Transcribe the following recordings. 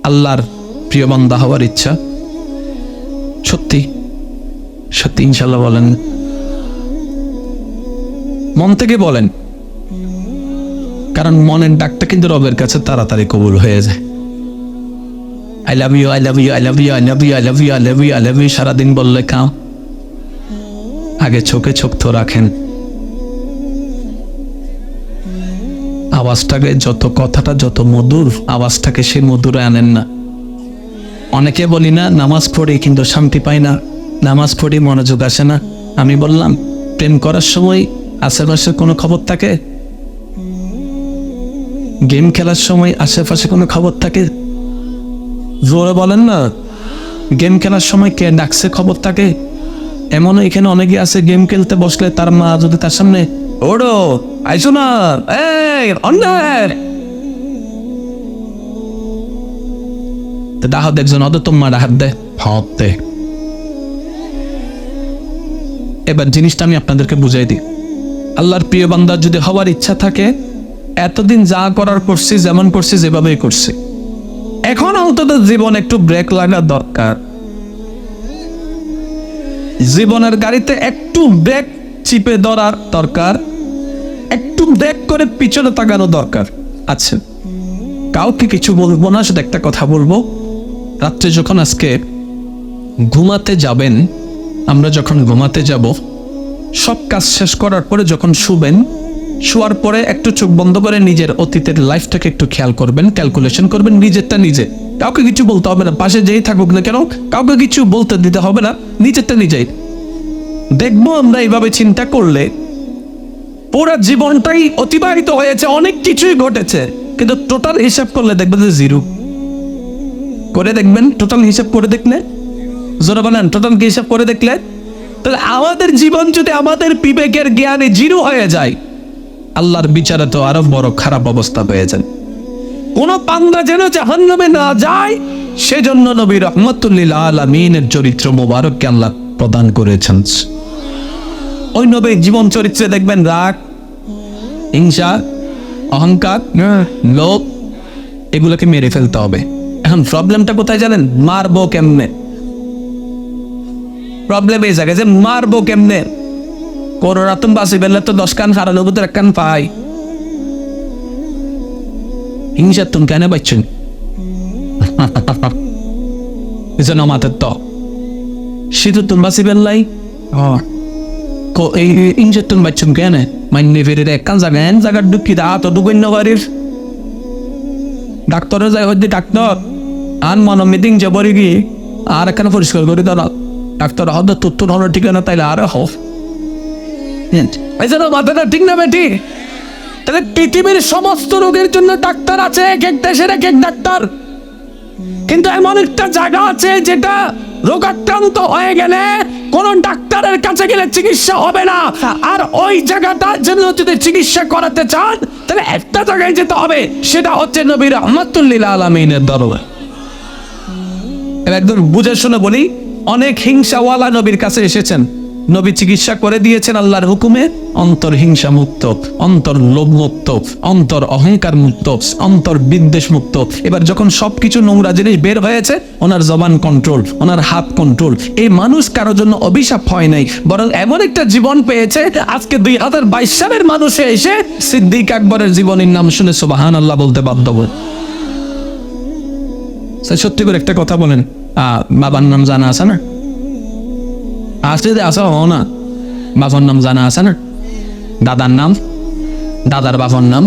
আল্লাহর প্রিয় বান্দা হওয়ার ইচ্ছা? সত্যি সত্যি ইনশাল্লাহ বলেন, মন থেকে বলেন, কারণ মনের ডাকটা কিন্তু রবের কাছে তাড়াতাড়ি কবুল হয়ে যায়। I love you, I love you, I love you, I love you, I love you, I love you, I love you সারাদিন বললে কাম। আগে চোখে চোখ তো রাখেন, আওয়াজটাকে যত, কথাটা যত মধুর, আওয়াজটাকে সে মধুরে আনেন না। অনেকে বলি না নামাজ পড়ি কিন্তু শান্তি পাই না, নামাজ পড়ি মনোযোগ আসে না। আমি বললাম প্রেম করার সময় আশেপাশে কোনো খবর থাকে? গেম খেলার সময় আশেপাশে কোনো খবর থাকে? জোরে বলেন না। গেম খেলার সময় কে ডাকছে খবর থাকে? এমনও এখানে অনেকে আছে গেম খেলতে বসলে তার মা যদি তার সামনে ওড়ো আইসো না, এই অন্যায় ডাহাত একজন অত তোমার ডাহাত দেয় হতে। এবার জিনিসটা আমি আপনাদেরকে বুঝাই দিই। আল্লাহর প্রিয় বান্দার যদি হওয়ার ইচ্ছা থাকে, এতদিন যা করার করছি, যেমন করছি যেভাবেই করছি, এখন অন্তত জীবন একটু ব্রেক লাগা দরকার। জীবনের গাড়িতে একটু ব্রেক চিপে ধরার দরকার, একটু ব্রেক করে পিছনে তাকানো দরকার। আচ্ছা, কাউকে কিছু বলবো না, শুধু একটা কথা বলবো। রাত্রে যখন আজকে ঘুমাতে যাবেন, আমরা যখন ঘুমাতে যাব, সব কাজ শেষ করার পরে যখন শুবেন, শোয়ার পরে একটু চোখ বন্ধ করে নিজের অতীতের লাইফটাকে একটু খেয়াল করবেন, ক্যালকুলেশন করবেন, নিজেরটা নিজে। কাউকে কিছু বলতে হবে না, পাশে যেই থাকুক না কেন কাউকে কিছু বলতে দিতে হবে না, নিজেরটা নিজেই। দেখবো আমরা এইভাবে চিন্তা করলে পুরো জীবনটাই অতিবাহিত হয়েছে, অনেক কিছুই ঘটেছে, কিন্তু টোটাল হিসাব করলে দেখবেন যে জিরো। করে দেখবেন, টোটাল হিসাব করে দেখলে, জোরে বলেন টোটাল হিসাব করে দেখলে, তাহলে আমাদের জীবন যদি আমাদের বিবেকের জ্ঞানে জিরো হয়ে যায়, আল্লাহর বিচারে তো আরো বড় খারাপ অবস্থা হয়ে যায়। কোন বান্দা যেন জাহান্নামে না যায়, সেজন্য নবী রাহমাতুল লিল আলামিনের চরিত্র মোবারককে আল্লাহ প্রদান করেছেন। ওই নবীর জীবন চরিত্রে দেখবেন রাগ, হিংসা, অহংকার, লোভ, এগুলোকে মেরে ফেলতে হবে। এখন প্রবলেমটা কোথায় জানেন? মারবো কেমনে? প্রবলেম এই জায়গায় যে মারবো কেমনে। করোনা তুমি বাঁচি বেললে তো 10 কান হারানো ভিতরে 1 কান পাই। হিংসা তুমি কেন পাচ্ছেন? মাথার তো শীত তুমি বাঁচি বেললাই এই হিংসা তুমি পাচ্ছেন কেন? মান্য ফেরে 1 কান জায়গা এন জায়গার ঢুকি দা তো ঢুকন্য বাড়ির ডাক্তারে যাই হইতে ডাক্তার আন মন মিটিং যাবরি গিয়ে আর এখানে পরিষ্কার করে দাঁড়া ডাক্তার হয়তো তোর হলো ঠিকানা তাইলে আরে হোক মাথাটা ঠিক না বেটি। তাহলে পৃথিবীর সমস্ত রোগের জন্য ডাক্তার আছে, এক এক দেশের এক এক ডাক্তার, কিন্তু এমন একটা জায়গা আছে যেটা রোগাক্রান্ত হয়ে গেলে কোন ডাক্তারের কাছে গেলে চিকিৎসা হবে না। আর ওই জায়গাটার জন্য যদি চিকিৎসা করাতে চান তাহলে একটা জায়গায় যেতে হবে, সেটা হচ্ছে নবী রাহমাতুল লিল আলামিনের দরবার। একদম বুঝে শুনে বলি, অনেক হিংসাওয়ালা নবীর কাছে এসেছেন, নবী চিকিৎসা করে দিয়েছেন আল্লাহর হুকুমে। অন্তর হিংসা মুক্ত, অন্তর লোভ মুক্ত, অন্তর অহংকার মুক্ত, অন্তর বিদ্বেষ মুক্ত। এবার যখন সবকিছু নোংরা জিনিস বের হয়েছে, ওনার জবান কন্ট্রোল, ওনার হাত কন্ট্রোল। এই মানুষ কারোর জন্য অভিশাপ হয় নাই, বরং এমন একটা জীবন পেয়েছে। আজকে 2022 সালের মানুষে এসে সিদ্দিক আকবরের জীবনের নাম শুনে সুবহানাল্লাহ বলতে বাধ্য হবে। সত্যি করে একটা কথা বলেন, বাবার নাম জানা আছে না? আসলে আসা হও না, বাবার নাম জানা আছে না? দাদার নাম, দাদার বাবার নাম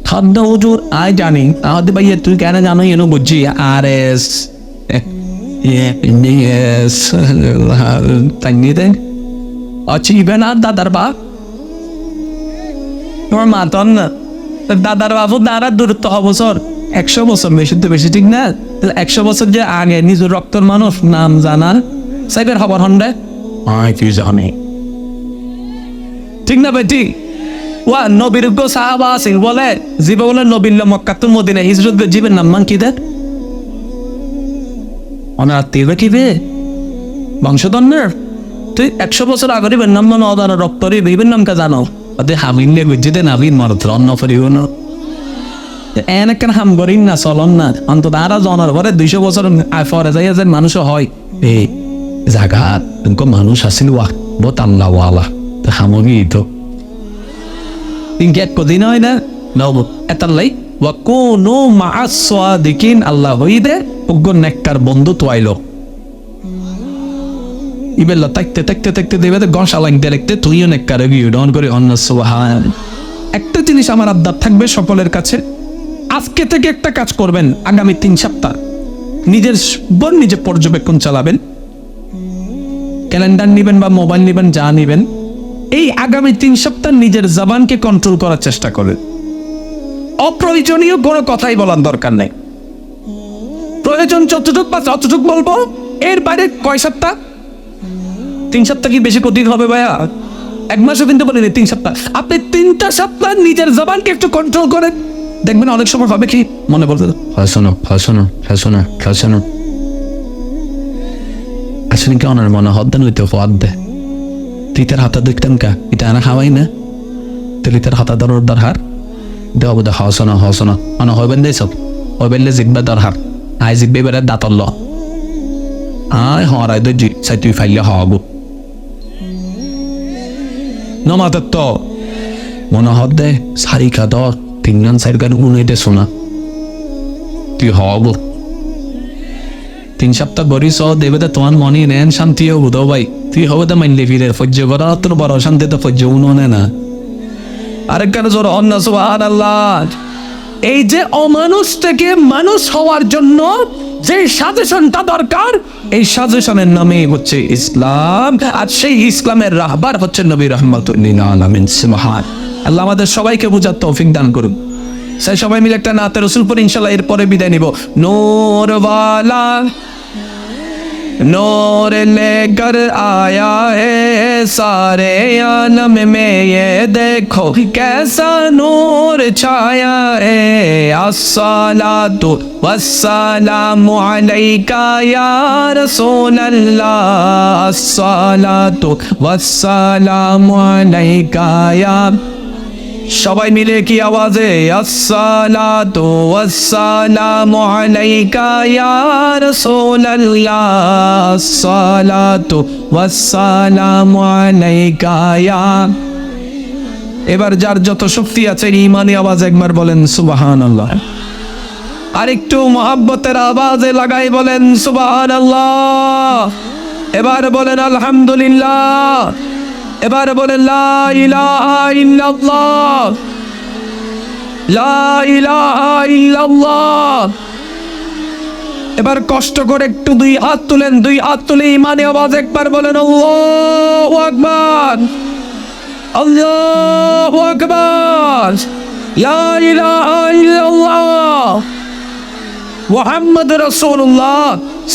খাদ্য হুজুর আই জানি। আমাদের ভাইয়া তুই কেন জানো? এনো বুঝছি আর এস তাই নিতে অচিবে না দাদার বাপ, তোমার মা তো না দাদার বাবু দাঁড়া দূরত্ব বছর 100 বছর, বেশি তো বেশি ঠিক না? 100 বছর যে আগে নিজের রক্তের মানুষ নাম জানার সাইবের খবর হন্ডে তুই জানি ঠিক না বেটি? ওয়া নবীর সাহাবা আছে বলে জীবে বলে নবীর মক্কাতুল মদিনা হিজরত জীবের নাম মান কি দেখ অনার আত্মীয় কিবে বংশধর তুই 100 বছর আগে দিবেন নাম মানে অদানা রক্তরে বিবের নামটা জানো? হামিলে বুঝিতে নাবির মারত অন্য ফরিও না এনেকেন হাম করিন না চলন না অন্তত আরা জনের পরে 200 বছর পরে যাই যে মানুষ হয় এই জাগাত মানুষ আছিল ওয়া বহুত আল্লাহওয়ালা হামগি তো ইনকে কদিন হয় না নব এতাল্লাই ওয়া কুনু মা'আস সাদিকিন আল্লাহ হইদে উগ্র নেককার বন্ধু তোয়াইলো ইবেল্লা তাকতে দেবে গসালাং দেখতে তুইও নেককার গিয়ে ডন করে অন্য সুবহান। একটা জিনিস আমার আবদার থাকবে সকলের কাছে, আজকে থেকে একটা কাজ করবেন, আগামী 3 সপ্তাহ নিজের নিজে পর্যবেক্ষণ চালাবেন, ক্যালেন্ডার নিবেন বা মোবাইল নিবেন, যা নিবেন, এই আগামী 3 সপ্তাহ নিজের জবানকে কন্ট্রোল করার চেষ্টা করেন। অপ্রয়োজনীয় কোনো কথাই বলার দরকার নেই, প্রয়োজন যতটুক বা ততটুক বলবো, এর বাইরে কয় সপ্তাহ 3 সপ্তাহ কি বেশি কঠিন হবে ভাইয়া? 1 মাসও কিন্তু বলিনি, 3 সপ্তাহ। আপনি 3টা সপ্তাহ নিজের জবানকে একটু কন্ট্রোল করেন, দেখবেন অনেক সময় হবে কি মনে বলতে শোনো আসলে কি অনার মনে হদ্দেন হইতে হদ দে তুই তার হাতা দেখতেন কা এটা আনা খাওয়াই না তুই তার হাতা ধর দরহার দেওয়া বোধ হসনা অন হইবেন দেই সব হইবেন জিতবে দরহার আই জিতবে বেড়ে দাঁতল আয় হরাই দে সাই তুই ফাইলে হবো নমাতের তো মনে হদ দে সারি খা দর 3 গান 4 গান উনে দে শোনা তুই হব 3 সপ্তাহ বরিস দেবে তো তোমার মনে নেন শান্তি হবো তো ভাই, তুই হবে তো মাইনলে ফিরে ফজ্জ করা তোর বড় শান্তি তো ফজ্জ উনে না আরেক কারো জোর অন্য সুবহানাল্লাহ। এই যে অমানুষ থেকে মানুষ হওয়ার জন্য যে সাজেশনটা দরকার, এই সাজেশনের নামে হচ্ছে ইসলাম, আর সেই ইসলামের রাহবার হচ্ছে নবী রাহমাতুল লিল আলামিন। সুবহান আল্লাহ আমাদের সবাইকে বুঝার তৌফিক দান করুন। সেই সবাই মিলে একটা নাতে রাসূল পড়ি ইনশাআল্লাহ, এরপরে বিদায় নিব। নূর ওয়ালা नूर लेकर आया है सारे आलम में, ये देखो कैसा नूर छाया है। अस्सलातु वस्सलामु अलैका या रसूल अल्लाह, अस्सलातु वस्सलामु अलैका या, সবাই মিলে কি আওয়াজে আসসালাতু ওয়াসসালামু আলাইকা ইয়া রাসূলুল্লাহ, আসসালাতু ওয়াসসালামু আলাইকা ইয়া। এবার যার যত শক্তি আছে ঈমানি আওয়াজ একবার বলেন সুবহানাল্লাহ, আর একটু মুহাব্বতের আওয়াজে লাগাই বলেন সুবহানাল্লাহ। এবার বলেন আলহামদুলিল্লাহ, এবার বলেন লা ইলাহা ইল্লাল্লাহ, লা ইলাহা ইল্লাল্লাহ। এবার কষ্ট করে একটু 2 হাত তুলেন, 2 হাত তুলে ইমানি আওয়াজ একবার বলেন আল্লাহু আকবার, আল্লাহু আকবার, লা ইলাহা ইল্লাল্লাহ মুহাম্মাদুর রাসূলুল্লাহ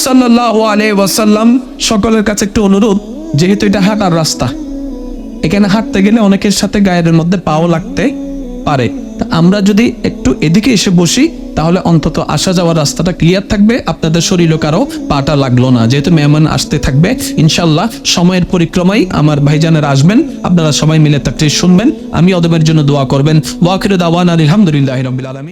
সাল্লাল্লাহু আলাইহি ওয়াসাল্লাম। সকলের কাছে একটু অনুরোধ, যেহেতু এটা হাঁটার রাস্তা, এখানে হাঁটতে গেলে অনেকের সাথে গায়ের মধ্যে পাও লাগতে পারে, আমরা যদি একটু এদিকে এসে বসি তাহলে অন্তত আসা যাওয়ার রাস্তাটা ক্লিয়ার থাকবে, আপনাদের শরীরও কারো পাটা লাগলো না। যেহেতু মেহমান আসতে থাকবে ইনশাআল্লাহ, সময়ের পরিক্রমায় আমার ভাইজানেরা আসবেন, আপনারা সবাই মিলে তাকরীর শুনবেন, আমি ওদের জন্য দোয়া করবেন। ওয়া আখিরু দাওয়ানা আলহামদুলিল্লাহি রাব্বিল আলামিন।